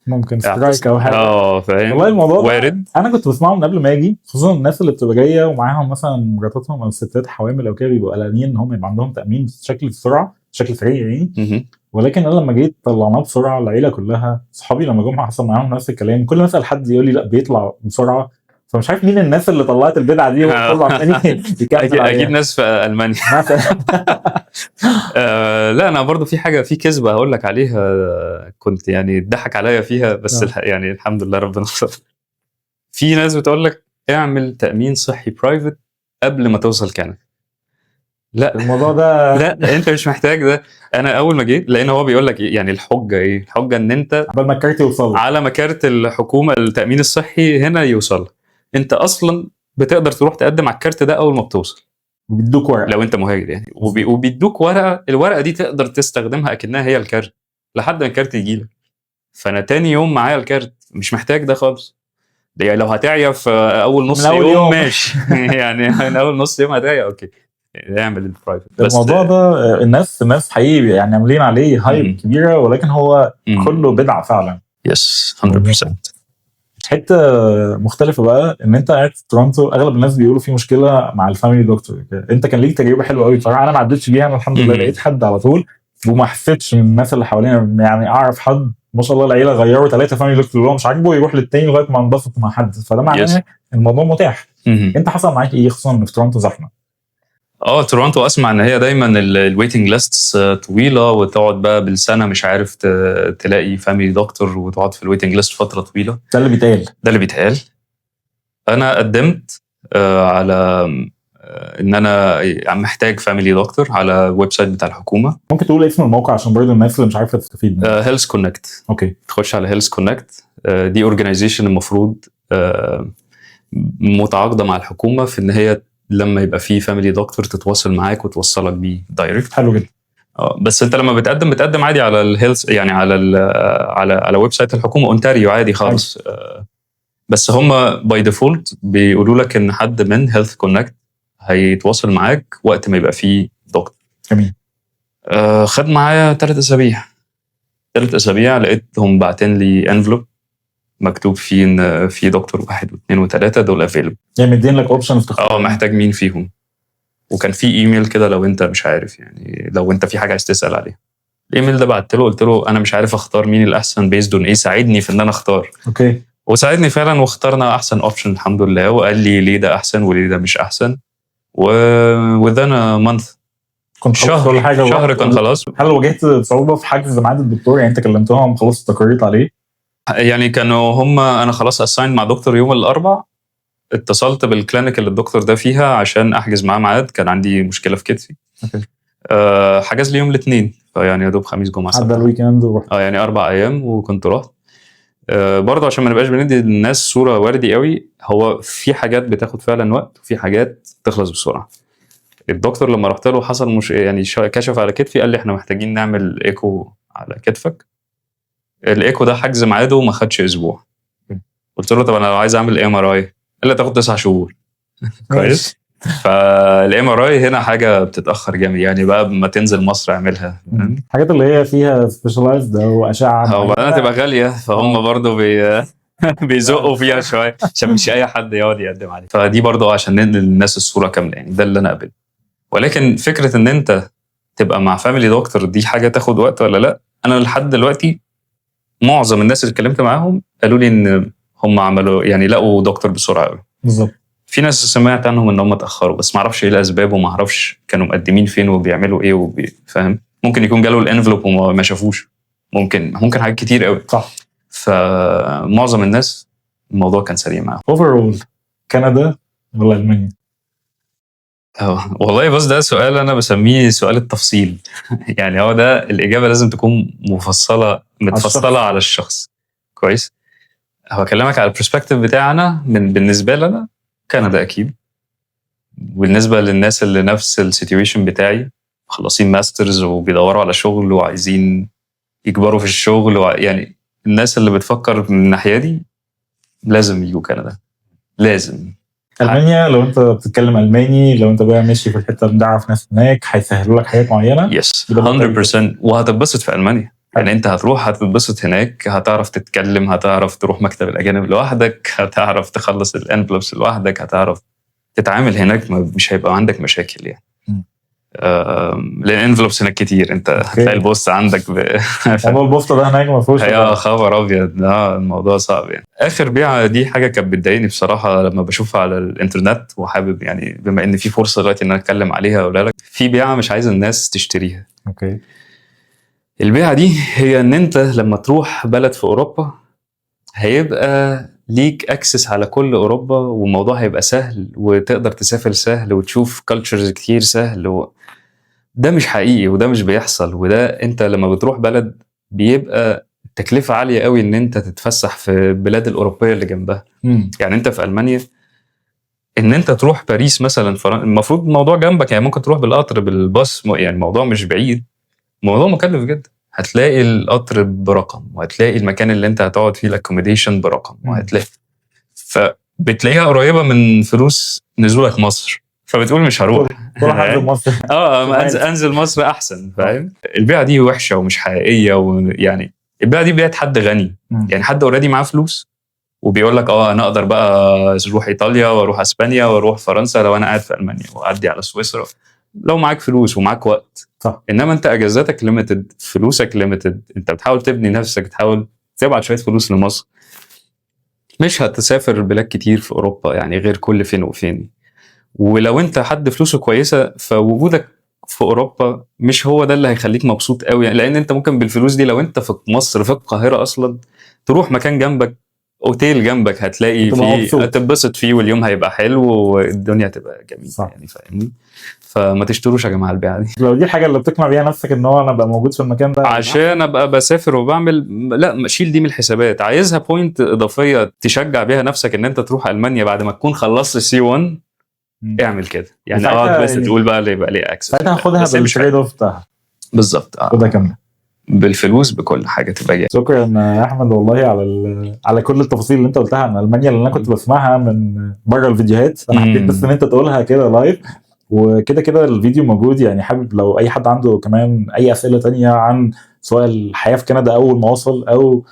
Speaker 2: ممكن سترايك او حاجه.
Speaker 1: فاهم.
Speaker 2: والله الموضوع
Speaker 1: وارد.
Speaker 2: انا كنت بسمعه من قبل ما اجي، خصوصا الناس اللي بتبقى جايه ومعاهم مثلا مراتاتهم او الستات حوامل او كده، بيبقوا قلقانين ان هم يبقى عندهم تامين بشكل سريع يعني. ولكن انا لما جيت طلعناه بسرعه، العيله كلها، صحابي لما جم حصل معاهم نفس الكلام، كل ما اسال حد يقول لي لا بيطلع بسرعه. فمش عارف مين الناس اللي طلعت البدعه دي وطلع تاني يكمل
Speaker 1: اكيد ناس في المانيا. لا انا برضو في حاجه، في كذبه هقول لك عليها، كنت يعني اتضحك عليا فيها، بس يعني الحمد لله ربنا ستر. في ناس بتقول لك اعمل تامين صحي برايفت قبل ما توصل كندا. لا
Speaker 2: الموضوع ده
Speaker 1: لا انت مش محتاج ده. انا اول ما جيت، لان هو بيقول لك يعني الحجه ايه؟ الحجه ان انت
Speaker 2: قبل ما الكارت يوصل
Speaker 1: على ما كارت الحكومه التامين الصحي هنا يوصل، انت اصلا بتقدر تروح تقدم على الكارت ده اول ما بتوصل.
Speaker 2: بيدوك ورقه
Speaker 1: لو انت مهاجر يعني، وبيدوك ورقه، الورقه دي تقدر تستخدمها اكنها هي الكارت لحد ما الكارت يجي لك. فانا تاني يوم معايا الكارت، مش محتاج ده خالص. يعني لو هتعيا في اول نص يوم ماشي يعني من اول نص يوم هتعيا اوكي، اعمل البرايفت.
Speaker 2: بس الموضوع ده الناس حقيقي يعني عاملين عليه هايب كبيره، ولكن هو كله بدعه فعلا.
Speaker 1: يس 100%.
Speaker 2: حته مختلفه بقى ان انت قاعد في تورونتو، اغلب الناس بيقولوا في مشكله مع الفاميلي دكتور. انت كان ليك تجربه حلوه قوي بصراحه، انا ما عدتش بيها، انا الحمد لله لقيت حد على طول وما حسيتش من الناس اللي حوالينا. يعني اعرف حد ما شاء الله العيله غيروا 3 فاميلي دكتور، اللي هو مش عاجبه يروح للتاني لغايه ما انبسط مع حد، فده معناه الموضوع متاح. انت حصل معاك ايه، خصوصا ان في تورونتو زحمه؟
Speaker 1: تورونتو اسمع ان هي دايما الويتنج ليستس طويله، وتقعد بقى بالسنه مش عارف تلاقي فاميلي دكتور وتقعد في الويتنج ليست فتره طويله.
Speaker 2: ده اللي بيتقال.
Speaker 1: انا قدمت على ان انا محتاج فاميلي دكتور على الويب سايت بتاع الحكومه.
Speaker 2: ممكن تقول اسم الموقع عشان برضه الناس اللي مش عارفه تستفيد منه؟
Speaker 1: هيلث كونكت.
Speaker 2: اوكي،
Speaker 1: تخش على هيلث كونكت. دي اورجانيزيشن المفروض متعاقده مع الحكومه في ان هي لما يبقى في فاميلي دكتور تتواصل معاك وتوصلك بيه دايركت.
Speaker 2: حلو جدا.
Speaker 1: بس انت لما بتقدم عادي على الهيلث، يعني على ويب سايت الحكومه اونتاريو عادي خالص. بس هم باي ديفولت بيقولوا لك ان حد من هيلث كونكت هيتواصل معاك وقت ما يبقى فيه دكتور.
Speaker 2: جميل.
Speaker 1: خد معايا 3 اسابيع لقيتهم باعتين لي انفلوب مكتوب فيه ان في دكتور 1 و2 و3 دول افيلبل.
Speaker 2: يعني مدين لك اوبشنز تختار
Speaker 1: محتاج مين فيهم. وكان في ايميل كده لو انت مش عارف، يعني لو انت في حاجه عايز تسال عليها. الايميل ده بعت له قلت له انا مش عارف اختار مين الاحسن بيزد اون ايه، ساعدني في ان انا اختار.
Speaker 2: اوكي.
Speaker 1: وساعدني فعلا واخترنا احسن اوبشن الحمد لله، وقال لي ليه ده احسن وليه ده مش احسن. وذانا مانث
Speaker 2: كنت شهر
Speaker 1: كان خلاص.
Speaker 2: هل واجهت صعوبه في حجز ميعاد الدكتور؟ يعني انت كلمتهم خلاص استقريت عليه؟
Speaker 1: يعني كانوا انا خلاص اساين مع دكتور يوم الاربع، اتصلت بالكلينيك اللي الدكتور ده فيها عشان احجز معاه ميعاد، كان عندي مشكله في كتفي. حجز لي يوم الاثنين، فيعني يا دوب خميس جمعه سبت
Speaker 2: عدى الويكند ورحت.
Speaker 1: يعني 4 ايام وكنت رحت. برضه عشان ما نبقاش بندي للناس صوره وردي قوي، هو في حاجات بتاخد فعلا وقت وفي حاجات تخلص بسرعه. الدكتور لما رحت له حصل يعني كشف على كتفي، قال لي احنا محتاجين نعمل ايكو على كتفك. الايكو ده حجز ميعاده ما خدش اسبوع. قلت له طب انا لو عايز اعمل MRI، قال لي تاخد 9 شهور. كويس. فالام ار اي هنا حاجه بتتاخر جامد، يعني بقى ما تنزل مصر اعملها.
Speaker 2: الحاجات اللي هي فيها سبيشالايزد او اشعه
Speaker 1: وبعدين تبقى غاليه، فهم برضو بيزقوا فيها شويه عشان مش اي حد يقعد يقدم عليه. فدي برضو عشان ننقل للناس الصوره كامله، يعني ده اللي انا قابله. ولكن فكره ان انت تبقى مع فاميلي دكتور دي حاجه تاخد وقت ولا لا؟ انا لحد دلوقتي معظم الناس اللي اتكلمت معاهم قالوا لي ان هم عملوا يعني لقوا دكتور بسرعه قوي.
Speaker 2: بالظبط.
Speaker 1: في ناس سمعت عنهم ان هم اتاخروا، بس ما اعرفش ايه الاسباب وما اعرفش كانوا مقدمين فين وبيعملوا ايه فاهم. ممكن يكون جاله الانفلوب وما شافوش، ممكن حاجات كتير قوي.
Speaker 2: صح.
Speaker 1: فمعظم الناس الموضوع كان سريع معاهم.
Speaker 2: اوفرول كندا ولا المانيا؟
Speaker 1: والله بس ده سؤال انا بسميه سؤال التفصيل. يعني هو ده الاجابه لازم تكون متفصله على الشخص. كويس. هكلمك على البرسبكتيف بتاعنا. بالنسبه لنا كندا اكيد. بالنسبه للناس اللي نفس السيتويشن بتاعي، مخلصين ماسترز وبيدوروا على شغل وعايزين يكبروا في الشغل يعني الناس اللي بتفكر من الناحيه دي لازم يجوا كندا، لازم.
Speaker 2: المانيا لو انت بتتكلم الماني، لو انت بقى ماشي في الحته اللي بتعرف ناس هناك هيسهلوا لك حاجات معينه.
Speaker 1: يس 100%. وهتتبسط في المانيا. يعني انت هتروح هتتبسط هناك، هتعرف تتكلم، هتعرف تروح مكتب الاجانب لوحدك، هتعرف تخلص الانفلوبس لوحدك، هتعرف تتعامل هناك، مش هيبقى عندك مشاكل يعني. لان انفلوبس هناك كتير، انت هتلاقي البوست عندك
Speaker 2: موضوع البوست ده هناك ما فيهوش
Speaker 1: يا خبر ابيض. الموضوع صعب يعني. اخر بيعه دي حاجه كانت بتضايقني بصراحه لما بشوفها على الانترنت، وحابب يعني بما ان في فرصه دلوقتي ان انا اتكلم عليها اقول لك. في بيعه مش عايز الناس تشتريها.
Speaker 2: اوكي.
Speaker 1: البيعه دي هي ان انت لما تروح بلد في اوروبا هيبقى ليك اكسس على كل اوروبا، والموضوع هيبقى سهل، وتقدر تسافر سهل، وتشوف كالتشرز كتير سهل. ده مش حقيقي، وده مش بيحصل. وده انت لما بتروح بلد بيبقى التكلفة عالية قوي ان انت تتفسح في البلاد الاوروبية اللي جنبها. يعني انت في المانيا ان انت تروح باريس مثلا، المفروض الموضوع جنبك، يعني ممكن تروح بالقطر بالباص، يعني الموضوع مش بعيد، الموضوع مكلف جدا. هتلاقي القطر برقم، وهتلاقي المكان اللي انت هتقعد فيه الاكوموديشن برقم، وهتلاقي فبتلاقيها قريبة من فلوس نزولك مصر، فبتقول مش هروح.
Speaker 2: انزل مصر.
Speaker 1: انزل مصر احسن، فاهم؟ البيعه دي وحشه ومش حقيقيه، ويعني البيعه دي بيعت حد غني، يعني حد اوريدي معاه فلوس وبيقول لك انا اقدر بقى اروح ايطاليا واروح اسبانيا واروح فرنسا لو انا قاعد في المانيا، واعدي على سويسرا لو معاك فلوس ومعاك وقت.
Speaker 2: صح.
Speaker 1: انما انت اجازاتك ليميتد، فلوسك ليميتد، انت بتحاول تبني نفسك، تحاول تبعت شويه فلوس لمصر، مش هتسافر بلاد كتير في اوروبا يعني غير كل فين وفين. ولو انت حد فلوسه كويسه، فوجودك في اوروبا مش هو ده اللي هيخليك مبسوط قوي يعني. لان انت ممكن بالفلوس دي لو انت في مصر في القاهره اصلا تروح مكان جنبك، اوتيل جنبك هتلاقي فيه هتتبسط فيه، واليوم هيبقى حلو والدنيا هتبقى جميله يعني، فاهمني؟ فما تشتروش يا جماعه البيعه دي.
Speaker 2: لو دي الحاجه اللي بتقنع بيها نفسك ان هو انا ابقى موجود في المكان ده
Speaker 1: عشان ابقى بسافر وبعمل، لا شيل دي من الحسابات. عايزها بوينت اضافيه تشجع بيها نفسك ان انت تروح المانيا بعد ما تكون خلصت سي 1. اعمل كده يعني، بس تقول بقى اللي يبقى ليه اكسس
Speaker 2: ساعتها هاخدها بالتريد اوف بتاعها
Speaker 1: بالظبط.
Speaker 2: وده كامله
Speaker 1: بالفلوس بكل حاجه تبقى جايه.
Speaker 2: شكرا يا احمد والله على كل التفاصيل اللي انت قلتها عن المانيا، اللي انا كنت بسمعها من بره الفيديوهات. انا حبيت بس ان انت تقولها كده لايف، وكده كده الفيديو موجود. يعني حابب لو اي حد عنده كمان اي اسئله تانية عن سواء الحياه في كندا اول ما وصل، او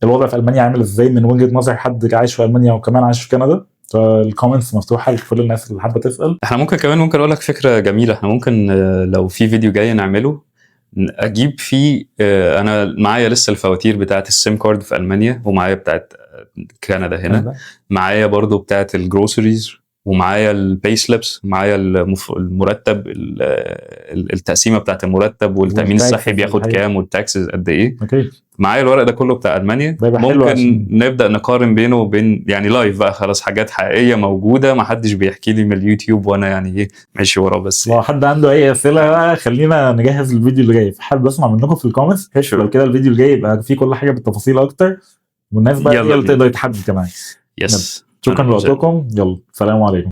Speaker 2: الوضع في المانيا عامل ازاي من وجهه نظر حد عايش في المانيا وكمان عايش في كندا، فالكومنتس مفتوحه لكل الناس اللي حابه تسال.
Speaker 1: احنا ممكن اقول لك فكره جميله. احنا ممكن لو في فيديو جاي نعمله اجيب فيه، انا معايا لسه الفواتير بتاعه السيم كارد في المانيا، ومعايا بتاعه كندا هنا، معايا برضو بتاعه الجروسريز، ومعايا الباي سليبس، معايا المرتب، التقسيمه بتاعه المرتب، والتامين الصحي بياخد كام، والتاكسز قد ايه. معايا الورق ده كله بتاع المانيا. ممكن نبدا نقارن بينه وبين يعني لايف بقى، خلاص حاجات حقيقيه موجوده، ما حدش بيحكي لي من اليوتيوب وانا يعني ايه ماشي وراه بس.
Speaker 2: لو حد عنده اي اسئله خلينا نجهز الفيديو اللي جاي، حابب اسمع منكم في الكومنتس. لو كده الفيديو الجاي يبقى فيه كل حاجه بالتفاصيل اكتر، والناس بقى هي اللي تقدر تحدد كمان.
Speaker 1: يس.
Speaker 2: شكرا لوقتكم، يلا سلام عليكم.